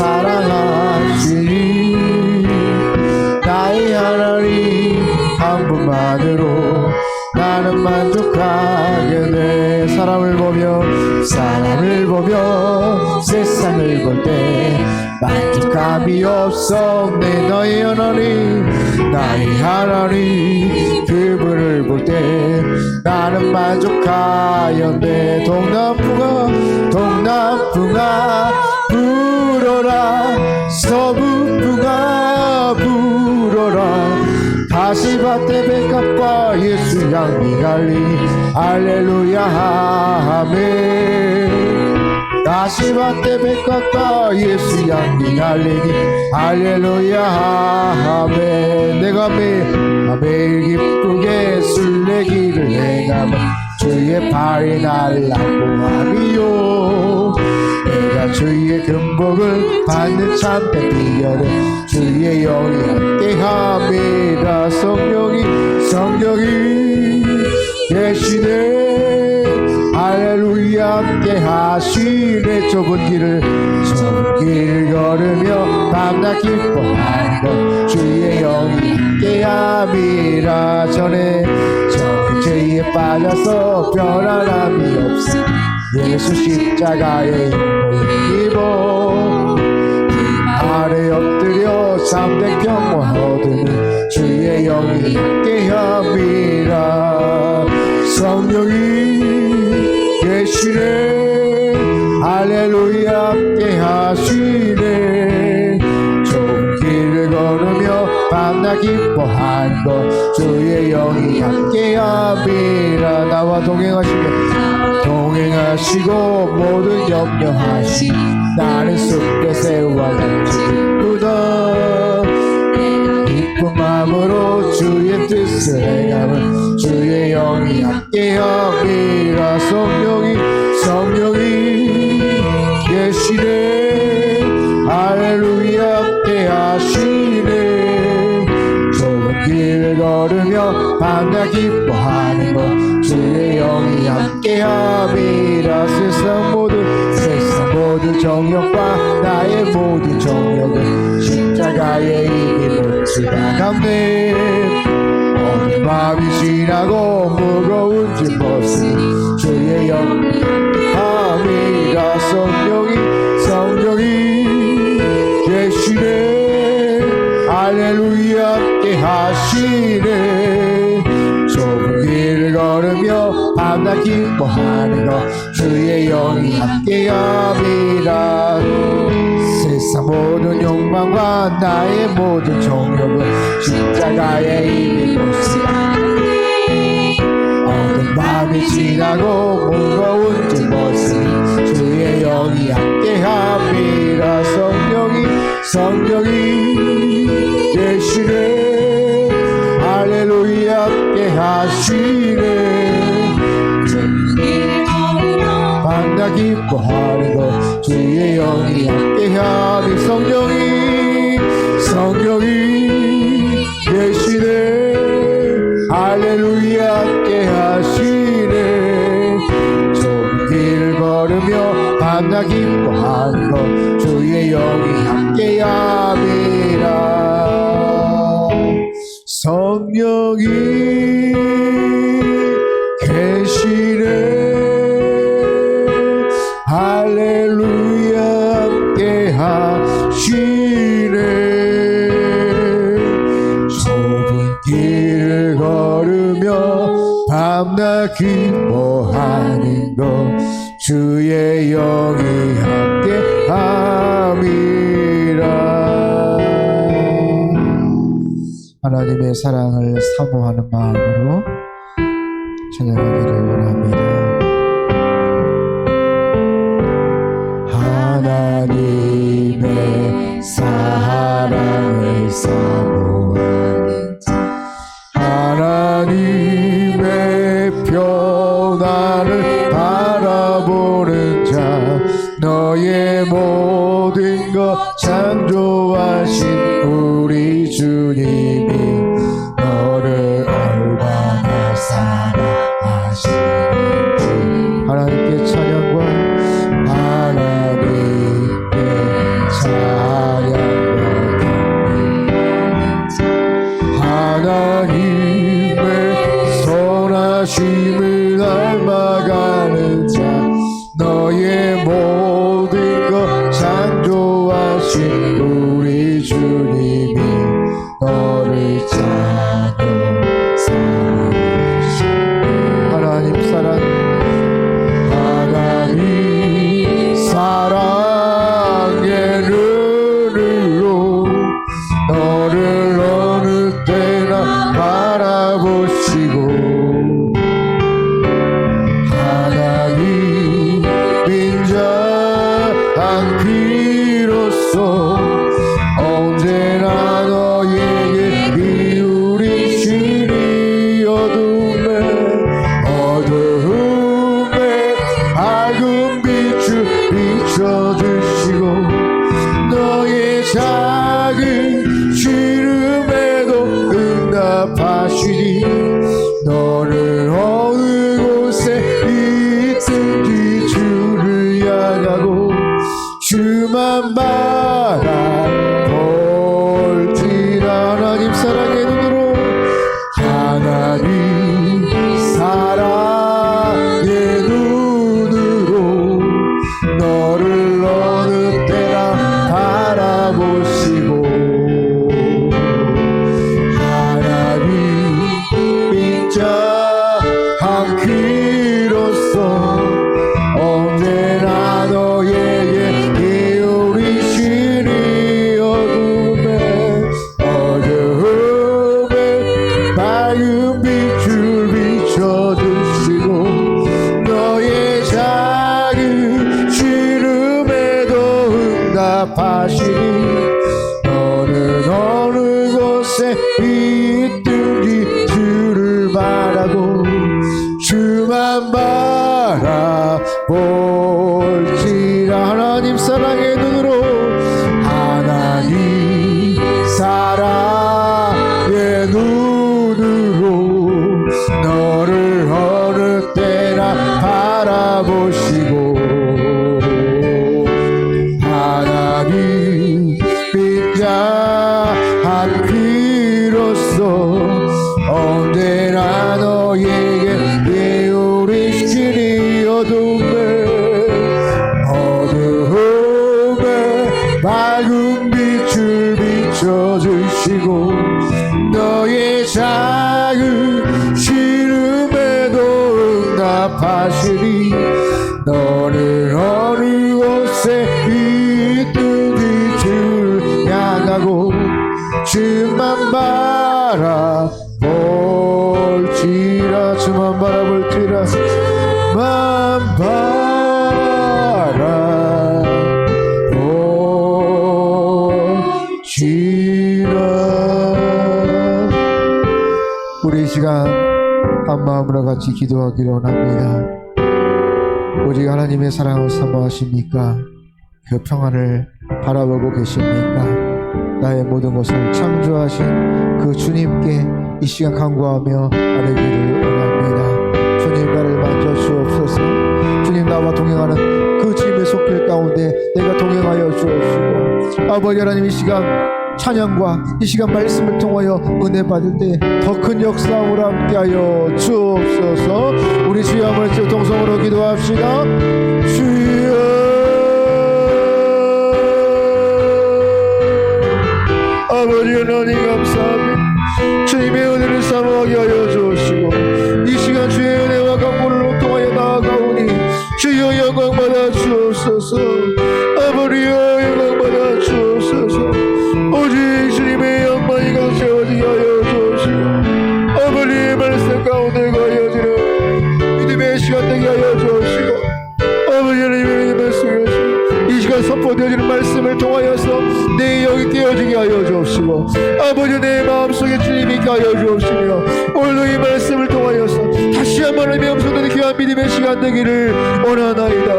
사랑하시니 나의 하나님 한 분만으로 나는 만족하게 돼. 사람을 보며 세상을 볼 때 만족감이 없어. 내 너의 하나님 나의 하나님 그분을 볼 때 나는 만족하여 돼. 동남풍아 불어라 서북풍아 불어라 가시밭에 백합과 예수 향기 갈리 할렐루야 아멘. 가시밭에 백합과 예수 향기 갈리니 할렐루야 아멘. 내가 매일 기쁘게 술래기를 행하며 주의 발이 나를 안보하리요. 내가 주의 금복을 받는 참된 비결은 주의 영이 함께함이라. 성령이 계시네 할렐루야 함께하시네. 좁은 길을 걸으며 밤낮 기뻐하는 것 주의 영이 함께함이라. 전에 죄에 빠져서 변함이 없어 예수 십자가의 힘을 입어 아래 엎드려 참된 평화 얻으니 주의 영이 함께함이라. 성령이 계시네 할렐루야 함께하시네. 좁은 길을 걸으며 밤낮 기뻐하는 것 주의 영이 함께함이라. 나와 동행하시고 모든 염려하시 나는 숲에 새우와 같이 기쁘다. 기쁜 마음으로 주의 뜻을 행하면 주의 영이 함께함이라. 성령이 계시네 할렐루야 함께하시네. 좁은 길을 걸으며 밤낮 기뻐하는 것 주의 영이 함께함이라. 세상 모든 정욕과 나의 모든 정욕은 십자가의 힘을 지나갔네. 어느 밤이 지나고 무거운 짐 벗으니 주의 영이 함이라. 성령이 계시네 할렐루야 함께하시네. 좁은 길을 걸으며 밤낮 기뻐하는 것 주의 영이 함께함이라. 세상 모든 욕망과 나의 모든 정욕은 십자가의 힘이 못쓰네. 어두운 밤이 지나고 무거운 짐 벗으니 주의 영이 함께함이라. 성령이 계시네 할렐루야 함께하시네. 밤낮 기뻐하는 것 주의 영이 함께하니. 성령이 계시네 할렐루야 함께하시네. 좁은 길을 걸으며 밤낮 기뻐하는 것 주의 영이 함께함이라. 성령이 계시네 할렐루야 함께하시네. 좁은 길을 걸으며 밤낮 기뻐하는 것 주의 영이 함께함이라. 하나님의 사랑을 사모하는 마음으로 찬양하기를 원합니다. 하나님의 사랑을 사모하는 자, 하나님의 변화를 바라보는 자, 너의 모든 것 창조하신 우리 주님이 너를 얼마나 사랑하시는지. 하나님께 찬양과 하나님께 찬양 주신 우리 주님이 너를 찬양사랑하시네. 하나님 사랑, 하나님 사랑의 눈으로 너를 어느 때나 바라보시고 하나님 빈자한 피로써 언제나 너에게 기울이시니 어두움에 밝은 빛을 비춰주시고 너의 작은 시름에도 응답하시니 너를 어느 곳에 있든지 주를 향하고 주만 바라볼지라. 하나님 사랑의 눈으로, 하나님 사랑의 눈으로 너를 어느 때나 바라보시고 하나님 빈자한 귀로써 언제나 너에게 기울이시니 어두움에 밝은 빛을 비춰주시고 너의 작은 시름에도 응답하시니 너는 어느 곳에 있든지 주를 바라고 주만 바라볼지라. 하나님 사랑의 눈으로, 하나님 사랑의 눈으로 너를 어느 때나 바라보시고 하나님 빈자한 귀로써 언제나 너에게 기울이시니 어두움에 밝은 빛을 비춰주시고 너의 작은 시름에도 응답하시니 너를 어느 곳에 있든지 주를 향하고 주만 바라볼지라. 주만 바라볼지라. 주만 바라볼지라. 우리 이 시간 한 마음으로 같이 기도하기를 원합니다. 오직 하나님의 사랑을 사모하십니까? 그 평안을 바라보고 계십니까? 나의 모든 것을 창조하신 그 주님께 이 시간 간구하며 아뢰기를 원합니다. 주님 나를 만져 주옵소서. 주님 나와 동행하는 그 주님의 손길 가운데 내가 동행하여 주옵시고 아버지 하나님 이 시간 찬양과 이 시간 말씀을 통하여 은혜 받을 때 더 큰 역사함으로 함께하여 주옵소서. 우리 주여 한번 동성으로 기도합시다. 주여 아버지 하나님 감사합니다. 주님의 은혜를 사모하게 하여 주옵시고 이 시간 주의 은혜와 강구를 통하여 나아가오니 주여 영광 받아 주옵소서. 아버지여 영광 받아 주옵소서. 오직 주님의 영광이 가세워지게 하여 주옵시고 아버지의 말씀 가운데 가여지는 믿음의 시간 되게 하여 주옵시고 아버지 하나님의 말씀을 이 시간 선포되어지는 말씀을 통하여서 내 영이 깨어지게 하여 주옵시고 아버지 내 마음속에 주님이 있게 하여 주옵시며 오늘도 이 말씀을 통하여서 다시 한번 하나님의 음성들이 귀한 믿음의 시간 되기를 원하나이다.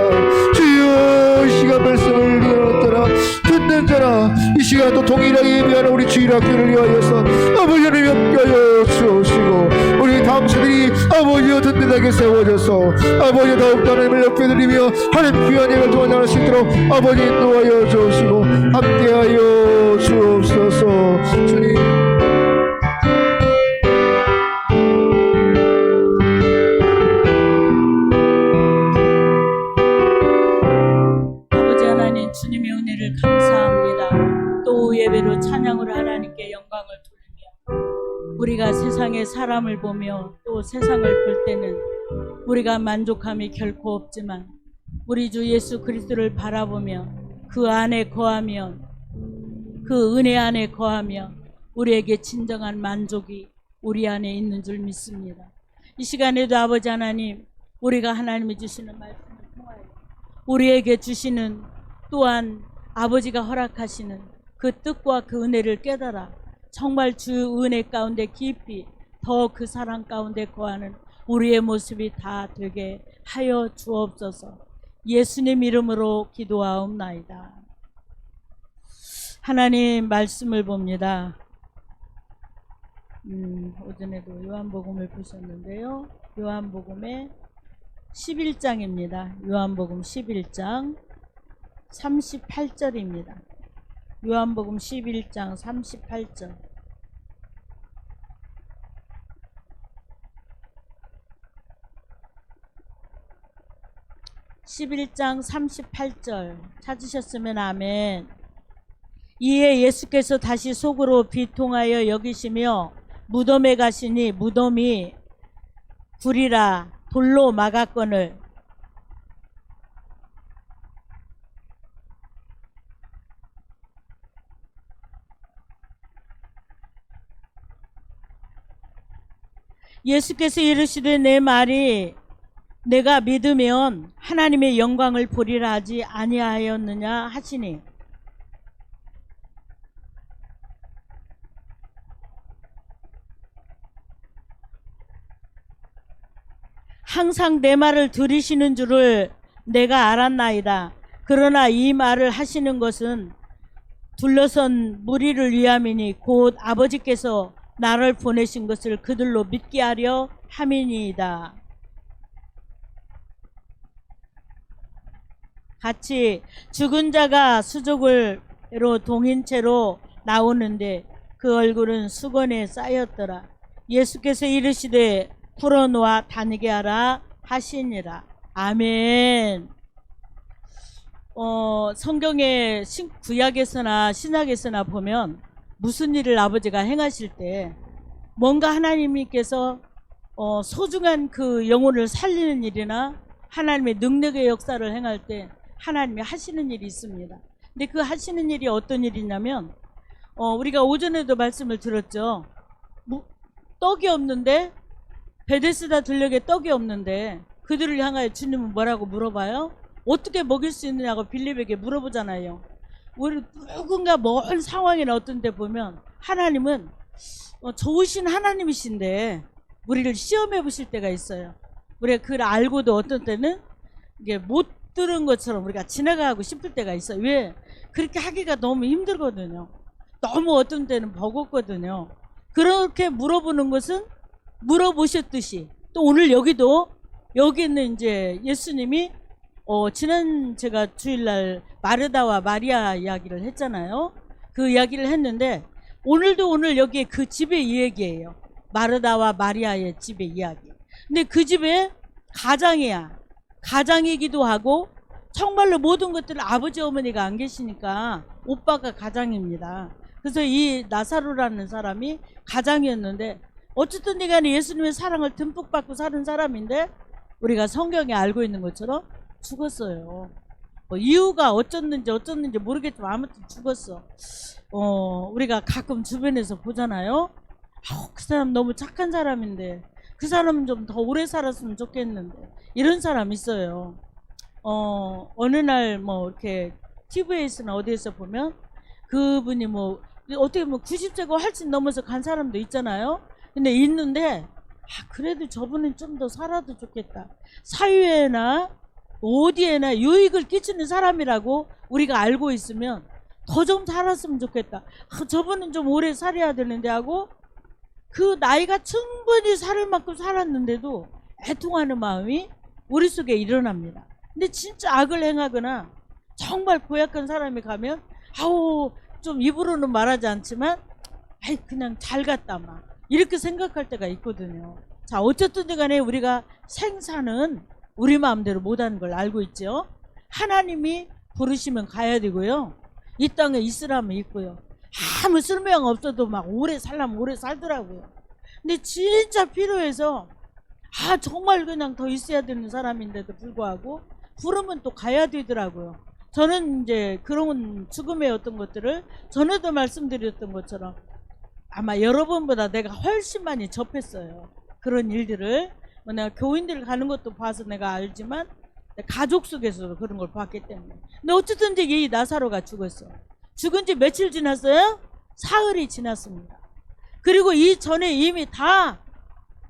주여 이 시간 말씀을 들었더라 듣는 자라 이 시간 또 동일하게 예비하는 우리 주일학교를 위하여서 아버지 하나님 함께하여 주옵시고 우리 당수들이 아버지여 든든하게 세워져서 아버지 더욱더 하나님을 높여드리며 하나님 귀한 예를 도와나갈 수 있도록 아버지 인도하여 주옵시고 함께하여 주옵소서. 주님 아버지 하나님 주님의 은혜를 감사합니다. 오후 예배로 찬양으로 하나님께 영광을 돌리며 우리가 세상의 사람을 보며 또 세상을 볼 때는 우리가 만족함이 결코 없지만 우리 주 예수 그리스도를 바라보며 그 안에 거하며 그 은혜 안에 거하며 우리에게 진정한 만족이 우리 안에 있는 줄 믿습니다. 이 시간에도 아버지 하나님, 우리가 하나님이 주시는 말씀을 통하여 우리에게 주시는 또한 아버지가 허락하시는 그 뜻과 그 은혜를 깨달아 정말 주 은혜 가운데 깊이 더 그 사랑 가운데 거하는 우리의 모습이 다 되게 하여 주옵소서. 예수님 이름으로 기도하옵나이다. 하나님 말씀을 봅니다. 오전에도 요한복음을 보셨는데요. 요한복음의 11장입니다. 요한복음 11장 38절입니다. 요한복음 11장 38절. (11장 38절) 찾으셨으면 아멘. 이에 예수께서 다시 속으로 비통하여 여기시며 무덤에 가시니 무덤이 굴이라 돌로 막았거늘 예수께서 이르시되 내 말이 내가 믿으면 하나님의 영광을 보리라 하지 아니하였느냐 하시니 항상 내 말을 들으시는 줄을 내가 알았나이다. 그러나 이 말을 하시는 것은 둘러선 무리를 위함이니 곧 아버지께서 나를 보내신 것을 그들로 믿게 하려 함이니이다. 같이 죽은 자가 수족으로 동인 채로 나오는데 그 얼굴은 수건에 쌓였더라. 예수께서 이르시되 풀어놓아 다니게 하라 하시니라. 아멘. 성경의 구약에서나 신약에서나 보면 무슨 일을 아버지가 행하실 때 뭔가 하나님께서 소중한 그 영혼을 살리는 일이나 하나님의 능력의 역사를 행할 때 하나님이 하시는 일이 있습니다. 근데 그 하시는 일이 어떤 일이냐면 우리가 오전에도 말씀을 들었죠. 떡이 없는데 베데스다 들녘에 떡이 없는데 그들을 향하여 주님은 뭐라고 물어봐요? 어떻게 먹일 수 있느냐고 빌립에게 물어보잖아요. 우리 누군가 먼 상황이나 어떤 데 보면 하나님은 좋으신 하나님이신데 우리를 시험해 보실 때가 있어요. 우리가 그걸 알고도 어떤 때는 이게 못 들은 것처럼 우리가 지나가고 싶을 때가 있어요. 왜? 그렇게 하기가 너무 힘들거든요. 너무 어떤 때는 버겁거든요. 그렇게 물어보는 것은 물어보셨듯이 또 오늘 여기는 이제 예수님이 지난 제가 주일날 마르다와 마리아 이야기를 했잖아요. 그 이야기를 했는데 오늘 여기에 그 집의 이야기예요. 마르다와 마리아의 집의 이야기. 근데 그 집에 가장이기도 하고 정말로 모든 것들을 아버지 어머니가 안 계시니까 오빠가 가장입니다. 그래서 이 나사로라는 사람이 가장이었는데 어쨌든 간에 예수님의 사랑을 듬뿍 받고 사는 사람인데 우리가 성경에 알고 있는 것처럼 죽었어요. 이유가 어쩌는지 모르겠지만 아무튼 죽었어. 우리가 가끔 주변에서 보잖아요. 그 사람 너무 착한 사람인데 그 사람은 좀 더 오래 살았으면 좋겠는데 이런 사람 있어요. 어느 날 이렇게 TV에서나 어디에서 보면 그분이 어떻게 90세가 훨씬 넘어서 간 사람도 있잖아요. 근데 있는데 그래도 저분은 좀 더 살아도 좋겠다. 사회나 어디에나 유익을 끼치는 사람이라고 우리가 알고 있으면 더 좀 살았으면 좋겠다. 저분은 좀 오래 살아야 되는데 하고 그 나이가 충분히 살을 만큼 살았는데도 애통하는 마음이 우리 속에 일어납니다. 근데 진짜 악을 행하거나 정말 고약한 사람이 가면 좀 입으로는 말하지 않지만 그냥 잘 갔다 막 이렇게 생각할 때가 있거든요. 자, 어쨌든 간에 우리가 생사는 우리 마음대로 못하는 걸 알고 있죠. 하나님이 부르시면 가야 되고요. 이 땅에 있으라면 있고요. 아무 쓸모양 없어도 막 오래 살려면 오래 살더라고요. 근데 진짜 필요해서 정말 그냥 더 있어야 되는 사람인데도 불구하고 부르면 또 가야 되더라고요. 저는 이제 그런 죽음의 어떤 것들을 전에도 말씀드렸던 것처럼 아마 여러분보다 내가 훨씬 많이 접했어요. 그런 일들을. 내가 교인들 가는 것도 봐서 내가 알지만 가족 속에서도 그런 걸 봤기 때문에. 근데 어쨌든 이제 이 나사로가 죽었어. 죽은 지 며칠 지났어요? 사흘이 지났습니다. 그리고 이 전에 이미 다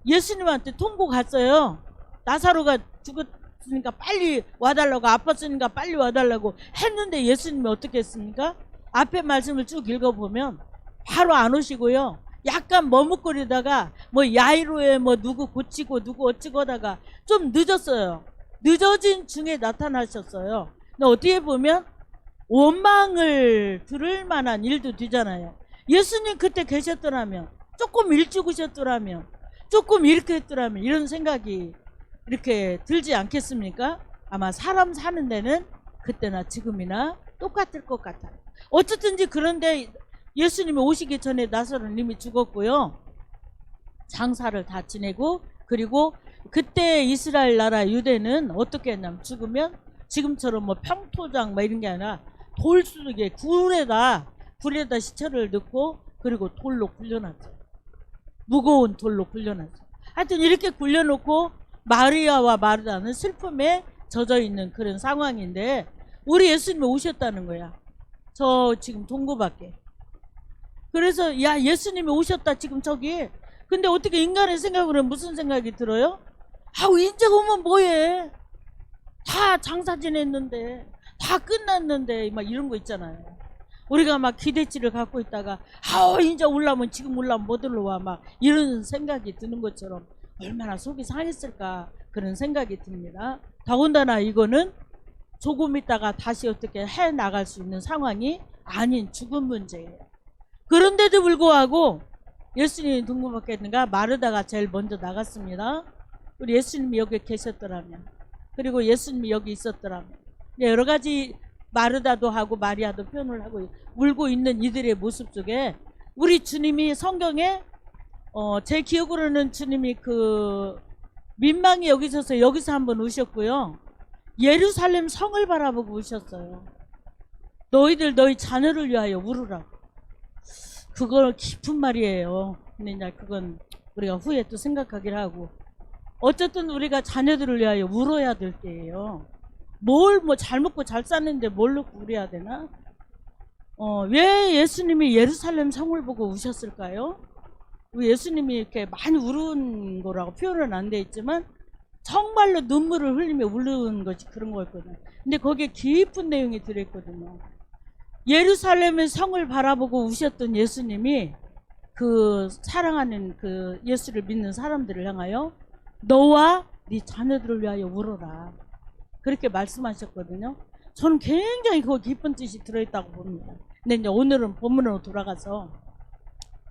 예수님한테 통보 갔어요. 나사로가 죽었으니까 빨리 와달라고, 아팠으니까 빨리 와달라고 했는데 예수님이 어떻게 했습니까? 앞에 말씀을 쭉 읽어보면 바로 안 오시고요. 약간 머뭇거리다가 뭐 야이로에 뭐 누구 고치고 누구 어찌고 하다가 좀 늦었어요. 늦어진 중에 나타나셨어요. 근데 어떻게 보면 원망을 들을 만한 일도 되잖아요. 예수님 그때 계셨더라면, 조금 일찍 오셨더라면, 조금 이렇게 했더라면 이런 생각이 이렇게 들지 않겠습니까? 아마 사람 사는 데는 그때나 지금이나 똑같을 것 같아요. 어쨌든지 그런데 예수님이 오시기 전에 나사로는 이미 죽었고요. 장사를 다 지내고, 그리고 그때 이스라엘 나라 유대는 어떻게 했냐면 죽으면 지금처럼 뭐 평토장 뭐 이런 게 아니라 돌 속에 굴에다 시체를 넣고 그리고 돌로 굴려놨죠. 무거운 돌로 굴려놨죠. 하여튼 이렇게 굴려놓고 마리아와 마르다는 슬픔에 젖어 있는 그런 상황인데 우리 예수님이 오셨다는 거야. 저 지금 동구 밖에. 그래서 야, 예수님이 오셨다 지금 저기. 근데 어떻게 인간의 생각으로 무슨 생각이 들어요? 이제 오면 뭐해? 다 장사 지냈는데, 다 끝났는데, 막 이런 거 있잖아요. 우리가 막 기대치를 갖고 있다가 이제 올라면 지금 올라면 못 올라와 막 이런 생각이 드는 것처럼 얼마나 속이 상했을까 그런 생각이 듭니다. 더군다나 이거는 조금 있다가 다시 어떻게 해 나갈 수 있는 상황이 아닌 죽은 문제예요. 그런데도 불구하고 예수님이 둥근밖에 있는가? 마르다가 제일 먼저 나갔습니다. 우리 예수님이 여기 계셨더라면, 그리고 예수님이 여기 있었더라면, 여러 가지 마르다도 하고 마리아도 표현을 하고 울고 있는 이들의 모습 속에 우리 주님이 성경에 제 기억으로는 주님이 그 민방위 여기서 한번 우셨고요. 예루살렘 성을 바라보고 우셨어요. 너희들 너희 자녀를 위하여 울으라고. 그걸 깊은 말이에요. 근데 이제 그건 우리가 후에 또 생각하기를 하고, 어쨌든 우리가 자녀들을 위하여 울어야 될 때예요. 뭘 뭐 잘 먹고 잘 쌌는데 뭘 놓고 울어야 되나? 왜 예수님이 예루살렘 성을 보고 우셨을까요? 예수님이 이렇게 많이 울은 거라고 표현은 안 돼 있지만 정말로 눈물을 흘리며 울는 것이 그런 거였거든요. 근데 거기에 깊은 내용이 들어있거든요. 예루살렘의 성을 바라보고 우셨던 예수님이 그 사랑하는 그 예수를 믿는 사람들을 향하여 너와 네 자녀들을 위하여 울어라, 그렇게 말씀하셨거든요. 저는 굉장히 그 깊은 뜻이 들어있다고 봅니다. 근데 이제 오늘은 본문으로 돌아가서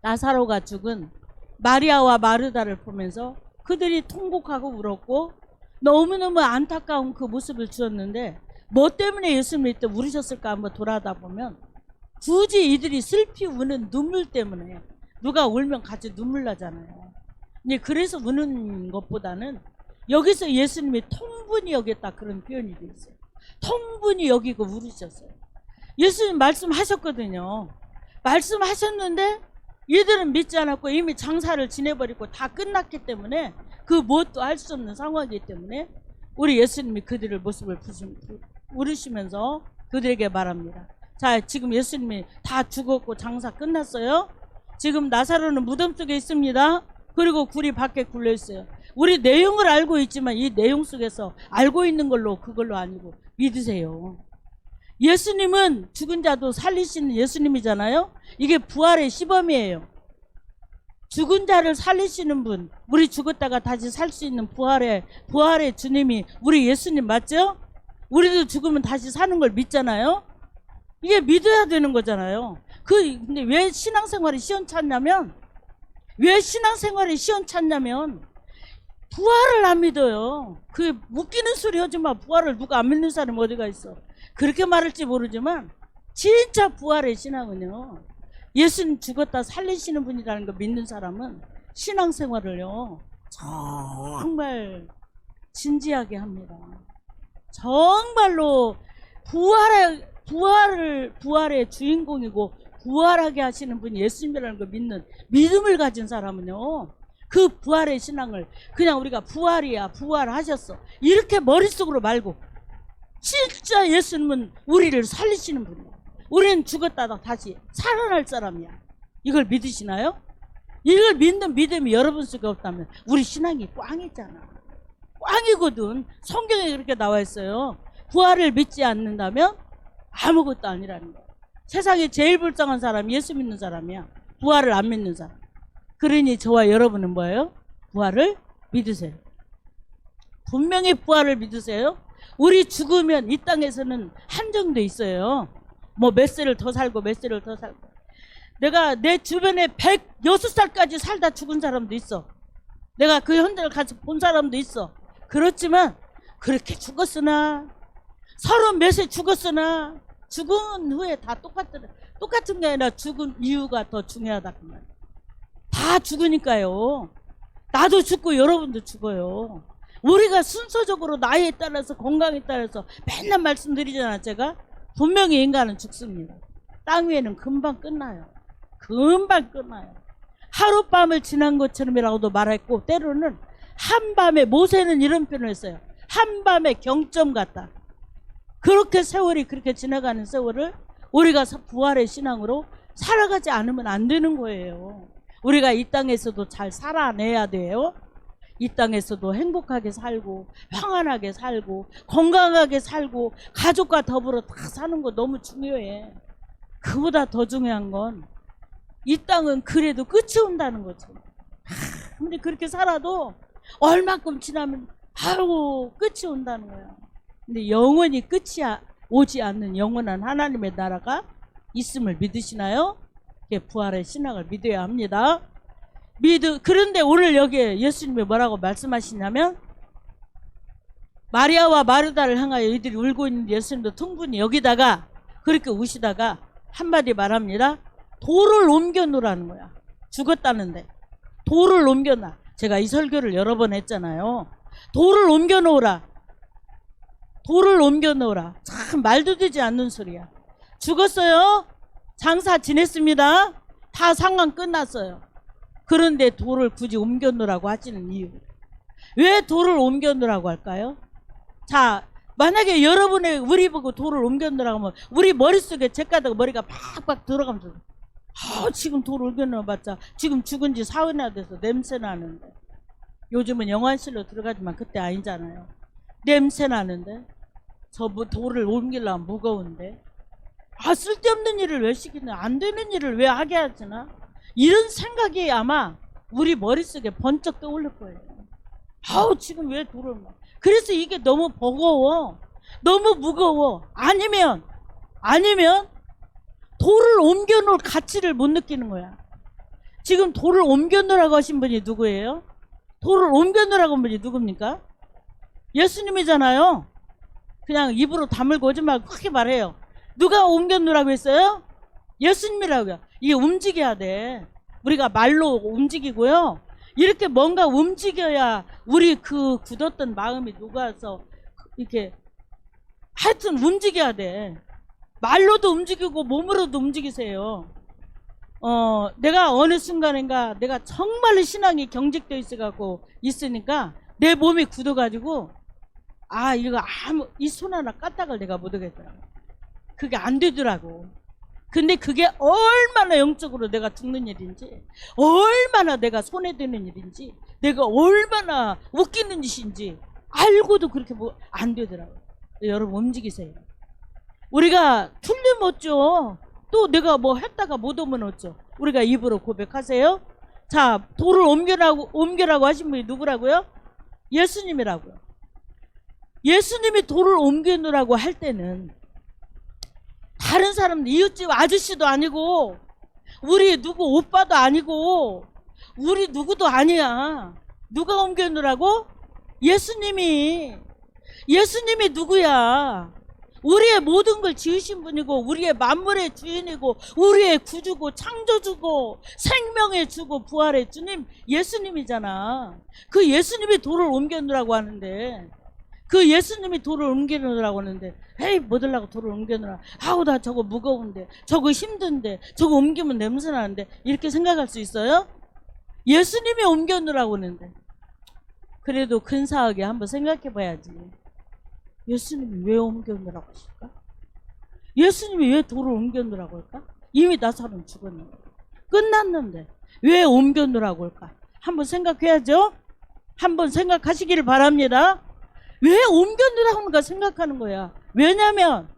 나사로가 죽은 마리아와 마르다를 보면서 그들이 통곡하고 울었고 너무너무 안타까운 그 모습을 주었는데 뭐 때문에 예수님이 이때 울으셨을까 한번 돌아다 보면 굳이 이들이 슬피 우는 눈물 때문에, 누가 울면 같이 눈물 나잖아요. 그래서 우는 것보다는 여기서 예수님이 통분히 여겼다 그런 표현이 돼 있어요. 통분히 여기고 울으셨어요. 예수님 말씀하셨거든요. 말씀하셨는데 얘들은 믿지 않았고 이미 장사를 지내버리고 다 끝났기 때문에 그 무엇도 할 수 없는 상황이기 때문에 우리 예수님이 그들의 모습을 울으시면서 그들에게 말합니다. 자, 지금 예수님이 다 죽었고 장사 끝났어요. 지금 나사로는 무덤 속에 있습니다. 그리고 굴이 밖에 굴려 있어요. 우리 내용을 알고 있지만 이 내용 속에서 알고 있는 걸로 그걸로 아니고 믿으세요. 예수님은 죽은 자도 살리시는 예수님이잖아요. 이게 부활의 시범이에요. 죽은 자를 살리시는 분, 우리 죽었다가 다시 살 수 있는 부활의 주님이 우리 예수님 맞죠? 우리도 죽으면 다시 사는 걸 믿잖아요. 이게 믿어야 되는 거잖아요. 근데 왜 신앙생활이 시원찮냐면 부활을 안 믿어요. 그 웃기는 소리 하지 마. 부활을 누가 안 믿는 사람이 어디가 있어. 그렇게 말할지 모르지만 진짜 부활의 신앙은요, 예수님 죽었다 살리시는 분이라는 거 믿는 사람은 신앙생활을요 정말 진지하게 합니다. 정말로 부활의 주인공이고 부활하게 하시는 분이 예수님이라는 걸 믿는 믿음을 가진 사람은요 그 부활의 신앙을 그냥 우리가 부활이야 부활하셨어 이렇게 머릿속으로 말고 진짜 예수님은 우리를 살리시는 분이야. 우리는 죽었다가 다시 살아날 사람이야. 이걸 믿으시나요? 이걸 믿는 믿음이 여러분 속에 없다면 우리 신앙이 꽝이잖아. 꽝이거든. 성경에 그렇게 나와 있어요. 부활을 믿지 않는다면 아무것도 아니라는 거야. 세상에 제일 불쌍한 사람이 예수 믿는 사람이야. 부활을 안 믿는 사람. 그러니 저와 여러분은 뭐예요? 부활을 믿으세요. 분명히 부활을 믿으세요. 우리 죽으면 이 땅에서는 한정돼 있어요. 뭐 몇 세를 더 살고 몇 세를 더 살고. 내가 내 주변에 106살까지 살다 죽은 사람도 있어. 내가 그 현장을 가서 본 사람도 있어. 그렇지만 그렇게 죽었으나 30몇세 죽었으나 죽은 후에 다 똑같은 게 아니라 죽은 이유가 더 중요하다 그 말이야. 다 죽으니까요. 나도 죽고 여러분도 죽어요. 우리가 순서적으로 나이에 따라서 건강에 따라서 맨날 말씀드리잖아. 제가 분명히 인간은 죽습니다. 땅 위에는 금방 끝나요. 금방 끝나요. 하룻밤을 지난 것처럼이라고도 말했고 때로는 한밤에 모세는 이런 표현을 했어요. 한밤에 경점 같다. 그렇게 세월이 그렇게 지나가는 세월을 우리가 부활의 신앙으로 살아가지 않으면 안 되는 거예요. 우리가 이 땅에서도 잘 살아내야 돼요. 이 땅에서도 행복하게 살고 평안하게 살고 건강하게 살고 가족과 더불어 다 사는 거 너무 중요해. 그보다 더 중요한 건 이 땅은 그래도 끝이 온다는 거죠. 근데 그렇게 살아도 얼마큼 지나면 바로 끝이 온다는 거야. 근데 영원히 끝이 오지 않는 영원한 하나님의 나라가 있음을 믿으시나요? 부활의 신앙을 믿어야 합니다. 그런데 오늘 여기에 예수님이 뭐라고 말씀하시냐면 마리아와 마르다를 향하여 이들이 울고 있는 예수님도 충분히 여기다가 그렇게 우시다가 한마디 말합니다. 돌을 옮겨 놓으라는 거야. 죽었다는데 돌을 옮겨 놔. 제가 이 설교를 여러 번 했잖아요. 돌을 옮겨 놓으라. 돌을 옮겨 놓으라. 참 말도 되지 않는 소리야. 죽었어요. 장사 지냈습니다. 다 상황 끝났어요. 그런데 돌을 굳이 옮겨 놓으라고 하시는 이유. 왜 돌을 옮겨 놓으라고 할까요? 자, 만약에 여러분의 우리 보고 돌을 옮겨 놓으라고 하면 우리 머릿속에 제가다가 머리가 팍팍 들어가면서 지금 돌을 옮겨 놓아봤자 지금 죽은 지 사흘이나 돼서 냄새 나는데. 요즘은 영안실로 들어가지만 그때 아니잖아요. 냄새 나는데 저 돌을 옮기려면 무거운데 쓸데없는 일을 왜 시키나 안 되는 일을 왜 하게 하지나 이런 생각이 아마 우리 머릿속에 번쩍 떠오를 거예요. 지금 왜 돌을 그래서 이게 너무 버거워. 너무 무거워. 아니면 돌을 옮겨 놓을 가치를 못 느끼는 거야. 지금 돌을 옮겨 놓으라고 하신 분이 누구예요? 돌을 옮겨 놓으라고 한 분이 누굽니까? 예수님이잖아요. 그냥 입으로 다물고 오지 말고 크게 말해요. 누가 옮겨 놓으라고 했어요? 예수님이라고요. 이게 움직여야 돼. 우리가 말로 움직이고요. 이렇게 뭔가 움직여야 우리 그 굳었던 마음이 녹아서 이렇게 하여튼 움직여야 돼. 말로도 움직이고 몸으로도 움직이세요. 내가 어느 순간인가 내가 정말로 신앙이 경직되어 있으니까 내 몸이 굳어가지고 이거 이 손 하나 까딱을 내가 못하겠더라고. 그게 안 되더라고. 근데 그게 얼마나 영적으로 내가 죽는 일인지, 얼마나 내가 손해되는 일인지, 내가 얼마나 웃기는 짓인지 알고도 그렇게 안 되더라고요. 여러분 움직이세요. 우리가 틀림없죠. 또 내가 뭐 했다가 못 오면 어쩌. 우리가 입으로 고백하세요. 자, 돌을 옮겨라고 하신 분이 누구라고요? 예수님이라고요. 예수님이 돌을 옮겨놓으라고 할 때는 다른 사람들 이웃집 아저씨도 아니고 우리 누구 오빠도 아니고 우리 누구도 아니야. 누가 옮겨놓으라고? 예수님이 누구야? 우리의 모든 걸 지으신 분이고 우리의 만물의 주인이고 우리의 구주고 창조주고 생명의 주고 부활의 주님 예수님이잖아. 그 예수님이 돌을 옮겨놓으라고 하는데 그 예수님이 돌을 옮겨놓으라고 하는데 에이 뭐들라고 돌을 옮겨놓으라. 아우 나 저거 무거운데 저거 힘든데 저거 옮기면 냄새 나는데 이렇게 생각할 수 있어요? 예수님이 옮겨놓으라고 하는데 그래도 근사하게 한번 생각해 봐야지. 예수님이 왜 옮겨놓으라고 하실까? 예수님이 왜 돌을 옮겨놓으라고 할까? 이미 나사로는 죽었는데 끝났는데 왜 옮겨놓으라고 할까? 한번 생각해야죠. 한번 생각하시기를 바랍니다. 왜 옮겨놓으라고 하는가 생각하는 거야. 왜냐면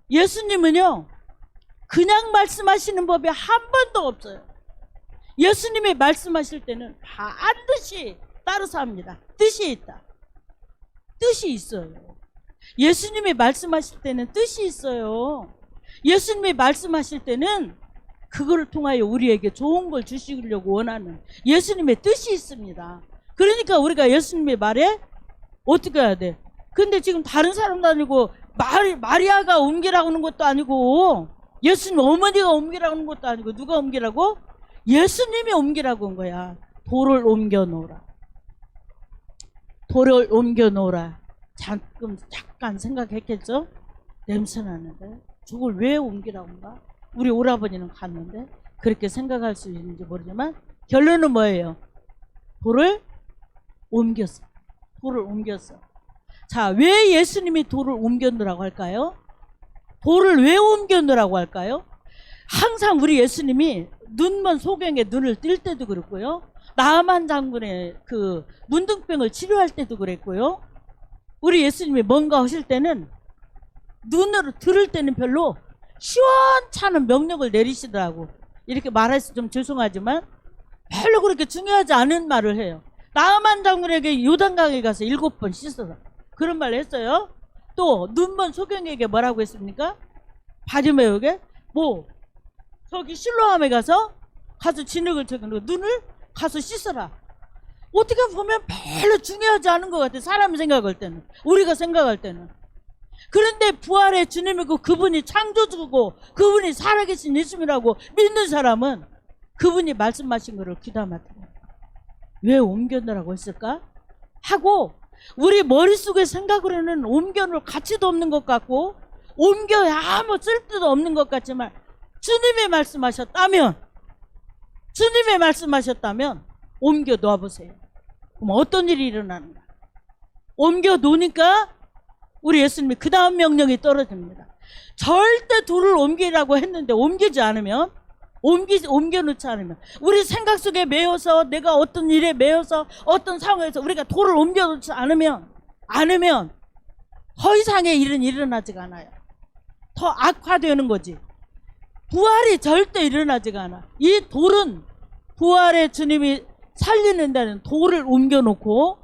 예수님은요 그냥 말씀하시는 법이 한 번도 없어요. 예수님이 말씀하실 때는 반드시 따라서 합니다. 뜻이 있다. 뜻이 있어요. 예수님이 말씀하실 때는 뜻이 있어요. 예수님이 말씀하실 때는 그거를 통하여 우리에게 좋은 걸 주시려고 원하는 예수님의 뜻이 있습니다. 그러니까 우리가 예수님의 말에 어떻게 해야 돼? 근데 지금 다른 사람도 아니고 마리아가 옮기라고 하는 것도 아니고 예수님 어머니가 옮기라고 하는 것도 아니고 누가 옮기라고? 예수님이 옮기라고 한 거야. 돌을 옮겨 놓으라. 돌을 옮겨 놓으라. 잠깐 생각했겠죠? 냄새 나는데 저걸 왜 옮기라고 한가? 우리 오라버니는 갔는데 그렇게 생각할 수 있는지 모르지만 결론은 뭐예요? 돌을 옮겼어. 돌을 옮겼어. 자, 왜 예수님이 돌을 옮겨놓으라고 할까요? 돌을 왜 옮겨놓으라고 할까요? 항상 우리 예수님이 눈먼 소경의 눈을 뜰 때도 그랬고요. 나만 장군의 그 문둥병을 치료할 때도 그랬고요. 우리 예수님이 뭔가 하실 때는 눈으로 들을 때는 별로 시원찮은 명령을 내리시더라고. 이렇게 말해서 좀 죄송하지만 별로 그렇게 중요하지 않은 말을 해요. 나만 장군에게 요단강에 가서 7번 씻어라. 그런 말을 했어요. 또 눈먼 소경에게 뭐라고 했습니까? 바리매에게 저기 실로암에 가서 진흙을 쳐놓고 눈을 가서 씻어라. 어떻게 보면 별로 중요하지 않은 것 같아. 사람이 생각할 때는, 우리가 생각할 때는. 그런데 부활의 주님이고 그분이 창조주고 그분이 살아계신 예수님이라고 믿는 사람은 그분이 말씀하신 것을 귀담아듣는 거야. 왜 옮겨놓으라고 했을까? 하고 우리 머릿속에 생각으로는 옮겨놓을 가치도 없는 것 같고 옮겨야 아무 쓸데도 없는 것 같지만 주님이 말씀하셨다면 옮겨 놓아보세요. 그럼 어떤 일이 일어나는가? 옮겨 놓으니까 우리 예수님이 그 다음 명령이 떨어집니다. 절대 돌을 옮기라고 했는데 옮기지 않으면 옮겨놓지 않으면 우리 생각 속에 매여서 내가 어떤 일에 매여서 어떤 상황에서 우리가 돌을 옮겨놓지 않으면 더 이상의 일은 일어나지가 않아요. 더 악화되는 거지. 부활이 절대 일어나지가 않아. 이 돌은 부활의 주님이 살리는 데는 돌을 옮겨놓고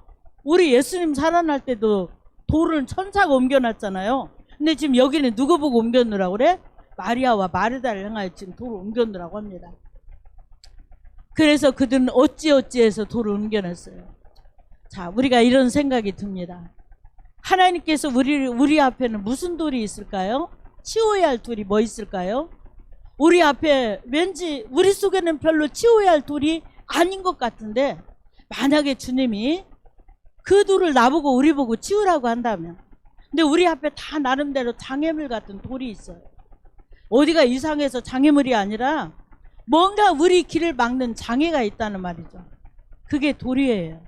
우리 예수님 살아날 때도 돌은 천사가 옮겨놨잖아요. 근데 지금 여기는 누구 보고 옮겨놓으라고 그래? 마리아와 마르다를 향하여 지금 돌을 옮겨놓으라고 합니다. 그래서 그들은 어찌어찌해서 돌을 옮겨놨어요. 자, 우리가 이런 생각이 듭니다. 하나님께서 우리 앞에는 무슨 돌이 있을까요? 치워야 할 돌이 뭐 있을까요? 우리 앞에 왠지 우리 속에는 별로 치워야 할 돌이 아닌 것 같은데 만약에 주님이 그 돌을 나보고 우리 보고 치우라고 한다면 근데 우리 앞에 다 나름대로 장애물 같은 돌이 있어요. 어디가 이상해서 장애물이 아니라 뭔가 우리 길을 막는 장애가 있다는 말이죠. 그게 돌이에요.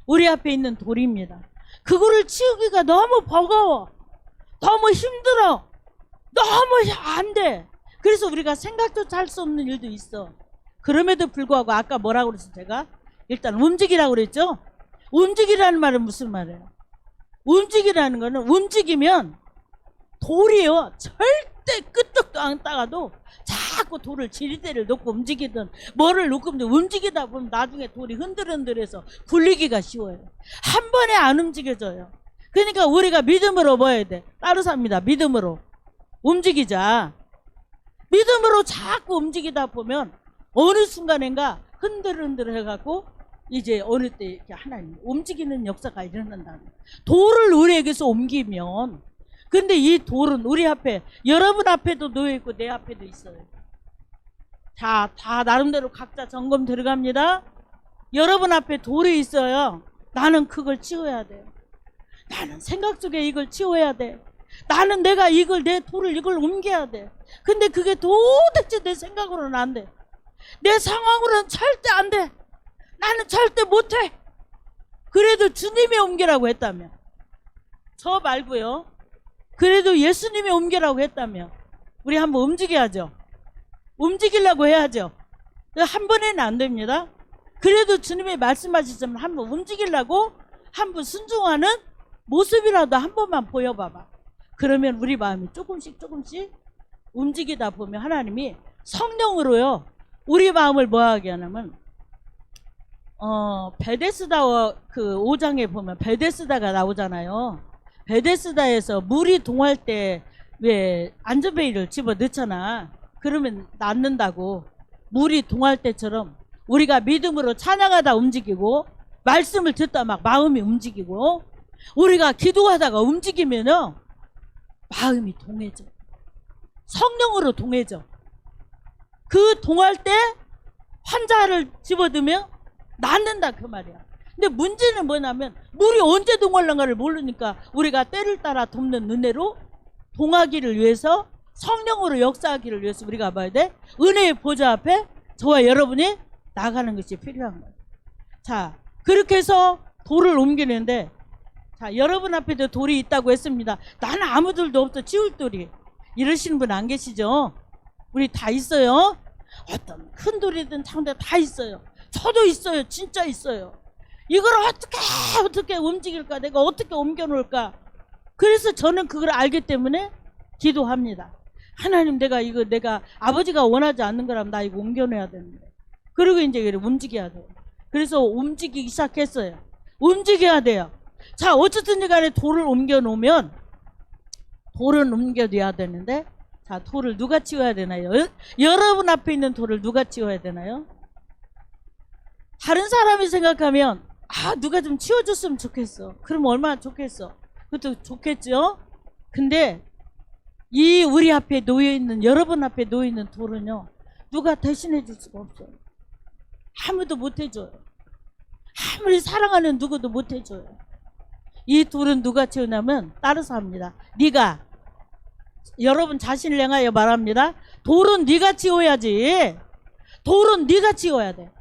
우리 앞에 있는 돌입니다. 그거를 치우기가 너무 버거워. 너무 힘들어. 너무 안 돼. 그래서 우리가 생각조차 할 수 없는 일도 있어. 그럼에도 불구하고 아까 뭐라고 그랬어 제가? 일단 움직이라고 그랬죠? 움직이라는 말은 무슨 말이에요? 움직이라는 거는 움직이면 돌이요 절대 끄떡도 안 따가도 자꾸 돌을 지리대를 놓고 움직이든 뭐를 놓고 움직이다 보면 나중에 돌이 흔들흔들해서 굴리기가 쉬워요. 한 번에 안 움직여져요. 그러니까 우리가 믿음으로 뭐 해야 돼? 따라서 합니다. 믿음으로 움직이자. 믿음으로 자꾸 움직이다 보면 어느 순간인가 흔들흔들 해갖고 이제 어느 때 이렇게 하나님 움직이는 역사가 일어난다. 돌을 우리에게서 옮기면 근데 이 돌은 우리 앞에, 여러분 앞에도 놓여있고 내 앞에도 있어요. 자, 다 나름대로 각자 점검 들어갑니다. 여러분 앞에 돌이 있어요. 나는 그걸 치워야 돼요. 나는 생각 속에 이걸 치워야 돼. 나는 내가 이걸, 내 돌을 이걸 옮겨야 돼. 근데 그게 도대체 내 생각으로는 안 돼. 내 상황으로는 절대 안 돼. 나는 절대 못해. 그래도 주님이 옮기라고 했다며. 저 말고요. 그래도 예수님이 옮기라고 했다며. 우리 한번 움직여야죠. 움직이려고 해야죠. 한 번에는 안 됩니다. 그래도 주님이 말씀하시지만 한번 움직이려고 한번 순종하는 모습이라도 한 번만 보여봐봐. 그러면 우리 마음이 조금씩 움직이다 보면 하나님이 성령으로요, 우리 마음을 뭐하게 하냐면, 베데스다 그 5장에 보면 베데스다가 나오잖아요. 베데스다에서 물이 동할 때 왜 안전벨트를 집어 넣잖아. 그러면 낫는다고. 물이 동할 때처럼 우리가 믿음으로 찬양하다 움직이고, 말씀을 듣다 막 마음이 움직이고, 우리가 기도하다가 움직이면은 마음이 동해져. 성령으로 동해져. 그 동할 때 환자를 집어넣으면 낫는다 그 말이야. 근데 문제는 뭐냐면 물이 언제 동할란가를 모르니까 우리가 때를 따라 돕는 은혜로 동하기를 위해서, 성령으로 역사하기를 위해서 우리가 봐야 돼. 은혜의 보좌 앞에 저와 여러분이 나가는 것이 필요한 거예요. 자, 그렇게 해서 돌을 옮기는데, 자, 여러분 앞에도 돌이 있다고 했습니다. 나는 아무 돌도 없어, 치울 돌이. 이러시는 분 안 계시죠? 우리 다 있어요. 어떤 큰 돌이든 작은 돌 다 있어요. 저도 있어요. 진짜 있어요. 이걸 어떻게 움직일까? 내가 어떻게 옮겨 놓을까? 그래서 저는 그걸 알기 때문에 기도합니다. 하나님, 내가 아버지가 원하지 않는 거라면 나 이거 옮겨내야 되는데. 그리고 이제 움직여야 돼요. 그래서 움직이기 시작했어요. 움직여야 돼요. 자, 어쨌든 간에 돌을 옮겨 놓으면, 돌은 옮겨둬야 되는데, 자, 돌을 누가 치워야 되나요? 여러분 앞에 있는 돌을 누가 치워야 되나요? 다른 사람이 생각하면, 누가 좀 치워줬으면 좋겠어. 그럼 얼마나 좋겠어. 그것도 좋겠죠? 근데 이 우리 앞에 놓여있는, 여러분 앞에 놓여있는 돌은요, 누가 대신해 줄 수가 없어요. 아무도 못 해줘요. 아무리 사랑하는 누구도 못 해줘요. 이 돌은 누가 치우냐면 따라서 합니다. 네가, 여러분 자신을 향하여 말합니다. 돌은 네가 치워야지. 돌은 네가 치워야 돼.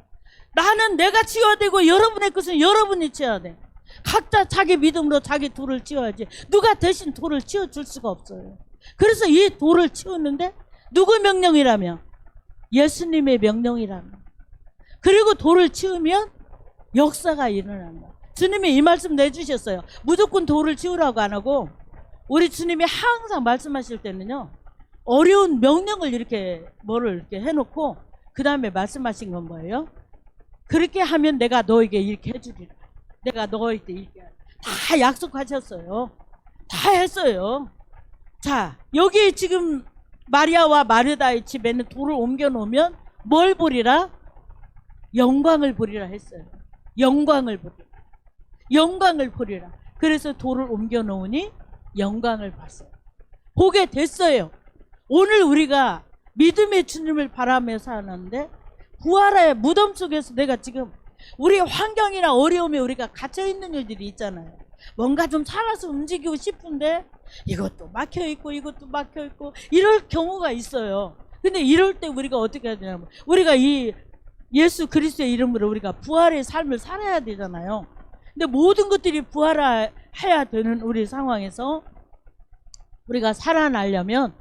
나는 내가 치워야 되고, 여러분의 것은 여러분이 치워야 돼. 각자 자기 믿음으로 자기 돌을 치워야지. 누가 대신 돌을 치워줄 수가 없어요. 그래서 이 돌을 치웠는데 누구 명령이라며? 예수님의 명령이라며. 그리고 돌을 치우면 역사가 일어난다. 주님이 이 말씀 내주셨어요. 무조건 돌을 치우라고 안 하고, 우리 주님이 항상 말씀하실 때는요, 어려운 명령을 이렇게 해놓고 그 다음에 말씀하신 건 뭐예요? 그렇게 하면 내가 너에게 이렇게 해주리라. 내가 너에게 이렇게. 다 약속하셨어요. 다 했어요. 자, 여기 지금 마리아와 마르다의 집에는 돌을 옮겨 놓으면 뭘 보리라? 영광을 보리라 했어요. 영광을 보리라. 영광을 보리라. 그래서 돌을 옮겨 놓으니 영광을 봤어요. 보게 됐어요. 오늘 우리가 믿음의 주님을 바라며 사는데, 부활의 무덤 속에서 내가 지금 우리 환경이나 어려움에 우리가 갇혀있는 일들이 있잖아요. 뭔가 좀 살아서 움직이고 싶은데 이것도 막혀있고 이것도 막혀있고 이럴 경우가 있어요. 근데 이럴 때 우리가 어떻게 해야 되냐면, 우리가 이 예수 그리스도의 이름으로 우리가 부활의 삶을 살아야 되잖아요. 근데 모든 것들이 부활해야 되는 우리 상황에서 우리가 살아나려면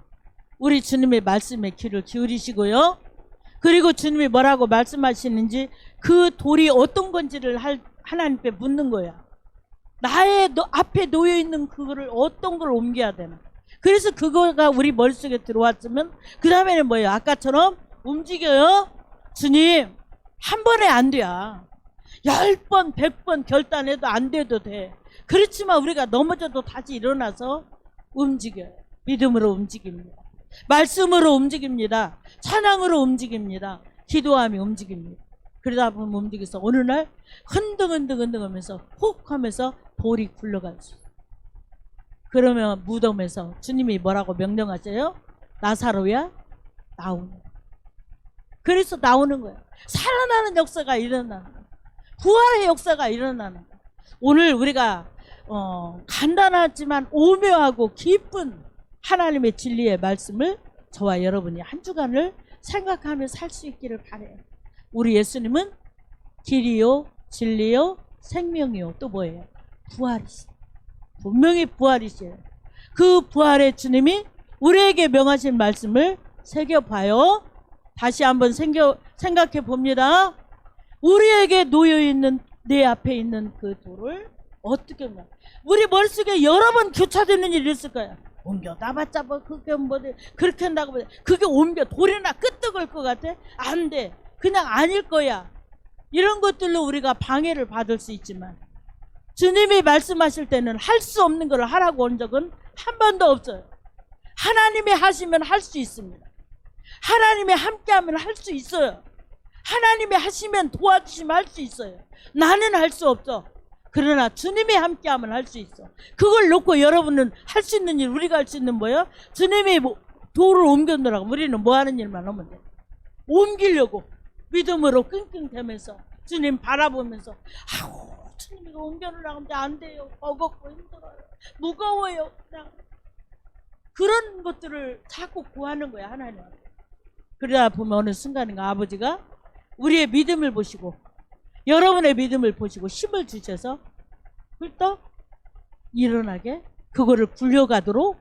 우리 주님의 말씀에 귀를 기울이시고요. 그리고 주님이 뭐라고 말씀하시는지, 그 돌이 어떤 건지를 하나님께 묻는 거야. 나의 앞에 놓여있는 그거를 어떤 걸 옮겨야 되나. 그래서 그거가 우리 머릿속에 들어왔으면 그 다음에는 뭐예요? 아까처럼 움직여요. 주님, 한 번에 안 돼야. 10번, 100번 결단해도 안 돼도 돼. 그렇지만 우리가 넘어져도 다시 일어나서 움직여요. 믿음으로 움직입니다. 말씀으로 움직입니다. 찬양으로 움직입니다. 기도하며 움직입니다. 그러다 보면 움직여서 어느 날 흔들흔들 하면서 훅 하면서 돌이 굴러갈 수 있어요. 그러면 무덤에서 주님이 뭐라고 명령하세요? 나사로야 나오는 거야. 그래서 나오는 거예요. 살아나는 역사가 일어나는 거예요. 부활의 역사가 일어나는 거예요. 오늘 우리가 간단하지만 오묘하고 깊은 하나님의 진리의 말씀을 저와 여러분이 한 주간을 생각하며 살 수 있기를 바라요. 우리 예수님은 길이요 진리요 생명이요 또 뭐예요? 부활이시죠. 분명히 부활이시에요. 그 부활의 주님이 우리에게 명하신 말씀을 새겨봐요. 다시 한번 생각해 봅니다. 우리에게 놓여있는 내 앞에 있는 그 돌을 어떻게 우리 머릿속에 여러 번 교차되는 일이 있을 거야. 옮겨 나봤자 뭐 그게 뭐 그렇게 한다고 그게 옮겨 돌이나 끄떡을 것 같아? 안 돼. 그냥 아닐 거야. 이런 것들로 우리가 방해를 받을 수 있지만 주님이 말씀하실 때는 할 수 없는 걸 하라고 온 적은 한 번도 없어요. 하나님이 하시면 할 수 있습니다. 하나님이 함께하면 할 수 있어요. 하나님이 하시면 도와주시면 할 수 있어요. 나는 할 수 없어. 그러나 주님이 함께하면 할 수 있어. 그걸 놓고 여러분은 할 수 있는 일, 우리가 할 수 있는 뭐예요? 주님이 돌을 옮겨놓으라고 우리는 뭐 하는 일만 하면 돼. 옮기려고 믿음으로 끙끙대면서 주님 바라보면서 아우 주님 이거 옮겨놓으라고 하면 안 돼요. 버겁고 힘들어요. 무거워요. 그냥 그런 것들을 자꾸 구하는 거야 하나님. 그러다 보면 어느 순간인가 아버지가 우리의 믿음을 보시고 여러분의 믿음을 보시고 힘을 주셔서 훌떡 일어나게 그거를 굴려가도록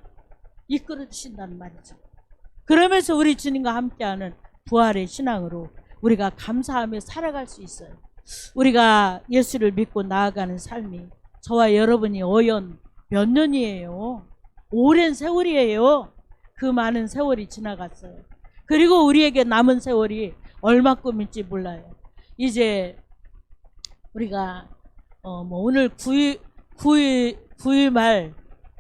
이끌어 주신다는 말이죠. 그러면서 우리 주님과 함께하는 부활의 신앙으로 우리가 감사하며 살아갈 수 있어요. 우리가 예수를 믿고 나아가는 삶이 저와 여러분이 어연 몇 년이에요. 오랜 세월이에요. 그 많은 세월이 지나갔어요. 그리고 우리에게 남은 세월이 얼마큼일지 몰라요. 이제 우리가 오늘 9일 말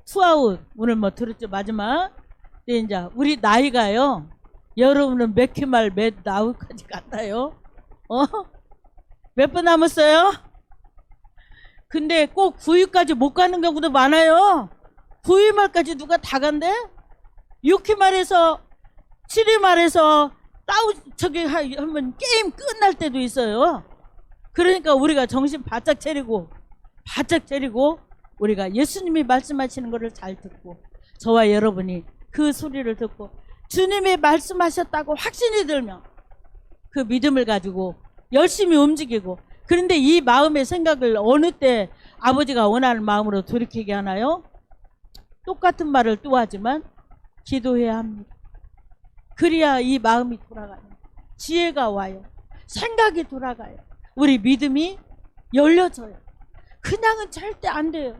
투아웃 오늘 뭐 들었죠 마지막. 근데 이제 우리 나이가요. 여러분은 몇 키 말 몇 아웃까지 갔나요? 몇 번 남았어요? 근데 꼭 9일까지 못 가는 경우도 많아요. 9일 말까지 누가 다 간대? 6회 말에서 7회 말에서 저기 하면 게임 끝날 때도 있어요. 그러니까 우리가 정신 바짝 차리고 우리가 예수님이 말씀하시는 것을 잘 듣고 저와 여러분이 그 소리를 듣고 주님이 말씀하셨다고 확신이 들면 그 믿음을 가지고 열심히 움직이고 그런데 이 마음의 생각을 어느 때 아버지가 원하는 마음으로 돌이키게 하나요? 똑같은 말을 또 하지만 기도해야 합니다. 그래야 이 마음이 돌아가요. 지혜가 와요. 생각이 돌아가요. 우리 믿음이 열려져요. 그냥은 절대 안 돼요.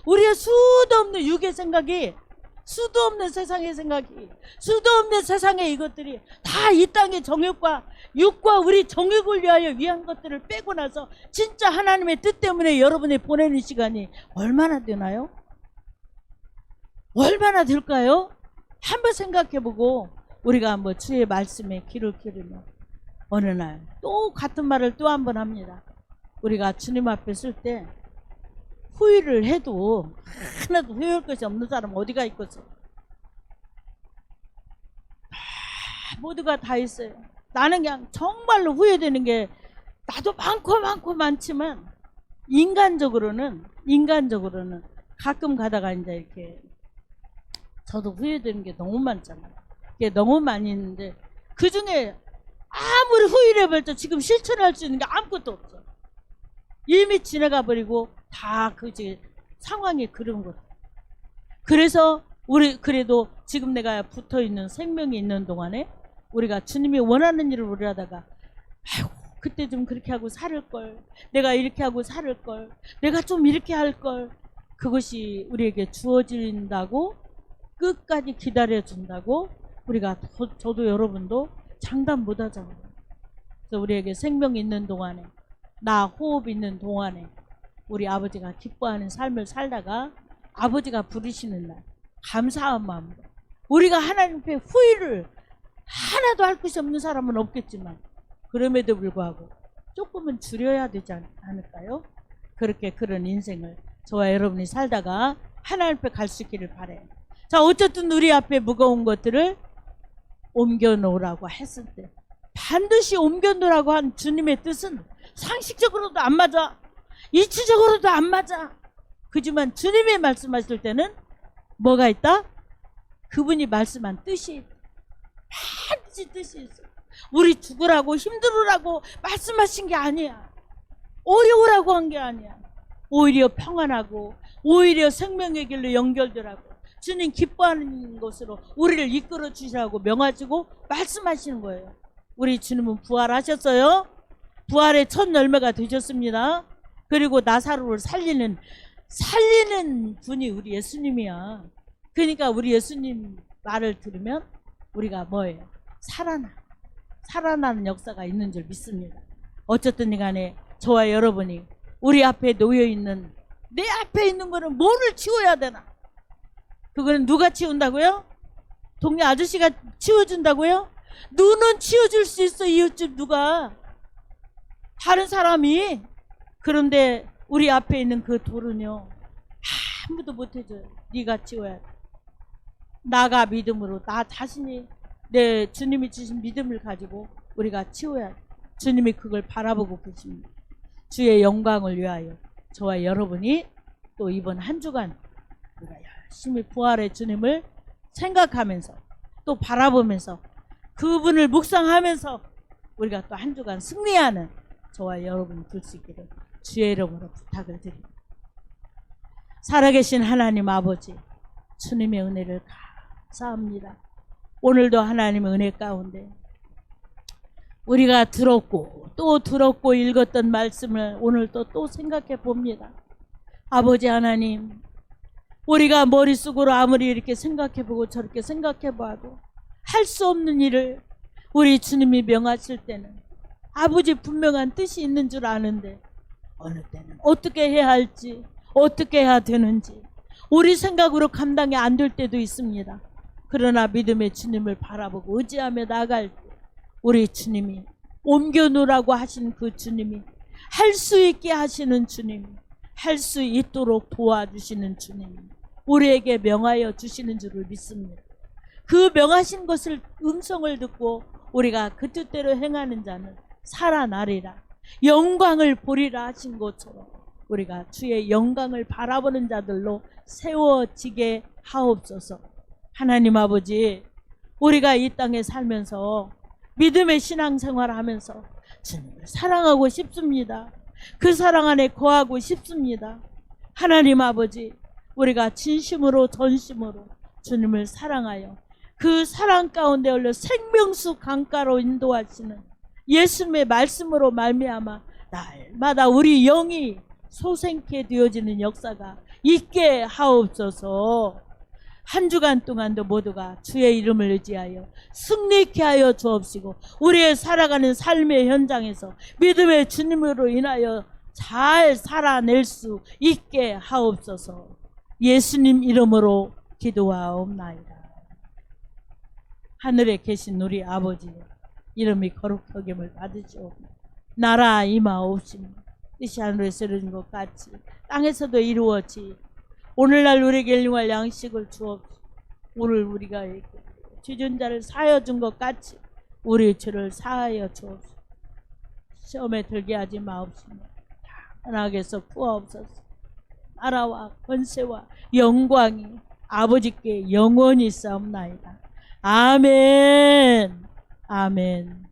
우리의 수도 없는 육의 생각이 수도 없는 세상의 생각이 수도 없는 세상의 이것들이 다 이 땅의 정욕과 육과 우리 정욕을 위한 것들을 빼고 나서 진짜 하나님의 뜻 때문에 여러분이 보내는 시간이 얼마나 되나요? 얼마나 될까요? 한번 생각해보고 우리가 뭐 주의 말씀에 귀를 기르며 어느 날 또 같은 말을 또 한 번 합니다. 우리가 주님 앞에 쓸 때 후회를 해도 하나도 후회할 것이 없는 사람 어디가 있겠어? 모두가 다 있어요. 나는 그냥 정말로 후회되는 게 나도 많지만 인간적으로는 가끔 가다가 이제 이렇게 저도 후회되는 게 너무 많잖아요. 이게 너무 많이 있는데 그 중에 아무리 후회를 해봤자 지금 실천할 수 있는 게 아무것도 없어. 이미 지나가 버리고 다 상황이 그런 것. 그래서 우리 그래도 지금 내가 붙어 있는 생명이 있는 동안에 우리가 주님이 원하는 일을 우리 하다가 아이고 그때 좀 그렇게 하고 살을 걸, 내가 이렇게 하고 살을 걸, 내가 좀 이렇게 할 걸, 그것이 우리에게 주어진다고 끝까지 기다려 준다고 우리가 저도 여러분도 장담 못 하잖아요. 그래서 우리에게 생명이 있는 동안에 나 호흡 있는 동안에 우리 아버지가 기뻐하는 삶을 살다가 아버지가 부르시는 날 감사한 마음으로 우리가 하나님 앞에 후회를 하나도 할 것이 없는 사람은 없겠지만 그럼에도 불구하고 조금은 줄여야 되지 않을까요? 그렇게 그런 인생을 저와 여러분이 살다가 하나님 앞에 갈 수 있기를 바래요. 자, 어쨌든 우리 앞에 무거운 것들을 옮겨놓으라고 했을 때 반드시 옮겨놓으라고 한 주님의 뜻은 상식적으로도 안 맞아, 이치적으로도 안 맞아. 그지만 주님이 말씀하실 때는 뭐가 있다? 그분이 말씀한 뜻이 있다. 반드시 뜻이 있어. 우리 죽으라고 힘들으라고 말씀하신 게 아니야. 어려우라고 한 게 아니야. 오히려 평안하고 오히려 생명의 길로 연결되라고 주님 기뻐하는 것으로 우리를 이끌어 주시라고 명하시고 말씀하시는 거예요. 우리 주님은 부활하셨어요. 부활의 첫 열매가 되셨습니다. 그리고 나사로를 살리는 분이 우리 예수님이야. 그러니까 우리 예수님 말을 들으면 우리가 뭐예요? 살아나는 역사가 있는 줄 믿습니다. 어쨌든 간에 저와 여러분이 우리 앞에 놓여있는, 내 앞에 있는 거는 뭐를 치워야 되나? 그거는 누가 치운다고요? 동네 아저씨가 치워준다고요? 눈은 치워줄 수 있어, 이웃집 누가. 다른 사람이. 그런데 우리 앞에 있는 그 돌은요, 아무도 못해줘요. 네가 치워야 돼. 나가 믿음으로, 나 자신이 내 주님이 주신 믿음을 가지고 우리가 치워야 돼. 주님이 그걸 바라보고 계십니다. 주의 영광을 위하여 저와 여러분이 또 이번 한 주간 우리가 열심히 부활의 주님을 생각하면서 또 바라보면서 그분을 묵상하면서 우리가 또 한 주간 승리하는 저와 여러분이 될 수 있기를 주의 이름으로 부탁을 드립니다. 살아계신 하나님 아버지, 주님의 은혜를 감사합니다. 오늘도 하나님의 은혜 가운데 우리가 들었고 또 들었고 읽었던 말씀을 오늘 또 생각해 봅니다. 아버지 하나님, 우리가 머릿속으로 아무리 이렇게 생각해 보고 저렇게 생각해 봐도 할 수 없는 일을 우리 주님이 명하실 때는 아버지 분명한 뜻이 있는 줄 아는데 어느 때는 어떻게 해야 할지, 어떻게 해야 되는지 우리 생각으로 감당이 안 될 때도 있습니다. 그러나 믿음의 주님을 바라보고 의지하며 나갈 때 우리 주님이 옮겨놓으라고 하신 그 주님이, 할 수 있게 하시는 주님이, 할 수 있도록 도와주시는 주님이 우리에게 명하여 주시는 줄을 믿습니다. 그 명하신 것을 음성을 듣고 우리가 그 뜻대로 행하는 자는 살아나리라, 영광을 보리라 하신 것처럼 우리가 주의 영광을 바라보는 자들로 세워지게 하옵소서. 하나님 아버지, 우리가 이 땅에 살면서 믿음의 신앙생활을 하면서 주님을 사랑하고 싶습니다. 그 사랑 안에 거하고 싶습니다. 하나님 아버지, 우리가 진심으로 전심으로 주님을 사랑하여 그 사랑 가운데 흘러 생명수 강가로 인도하시는 예수님의 말씀으로 말미암아 날마다 우리 영이 소생케 되어지는 역사가 있게 하옵소서. 한 주간 동안도 모두가 주의 이름을 의지하여 승리케 하여 주옵시고 우리의 살아가는 삶의 현장에서 믿음의 주님으로 인하여 잘 살아낼 수 있게 하옵소서. 예수님 이름으로 기도하옵나이다. 하늘에 계신 우리 아버지, 이름이 거룩하김을 받으시오. 나라 임하옵시며 뜻이 하늘에서 이루어진 것 같이 땅에서도 이루어지. 오늘날 우리에게 일용할 양식을 주옵시고 오늘 우리가 죄진 자를 사하여 준 것 같이 우리 죄를 사하여 주옵시고 시험에 들게 하지 마옵시며 하나님께서 구하옵소서. 나라와 권세와 영광이 아버지께 영원히 있사옵나이다. 아멘. 아멘.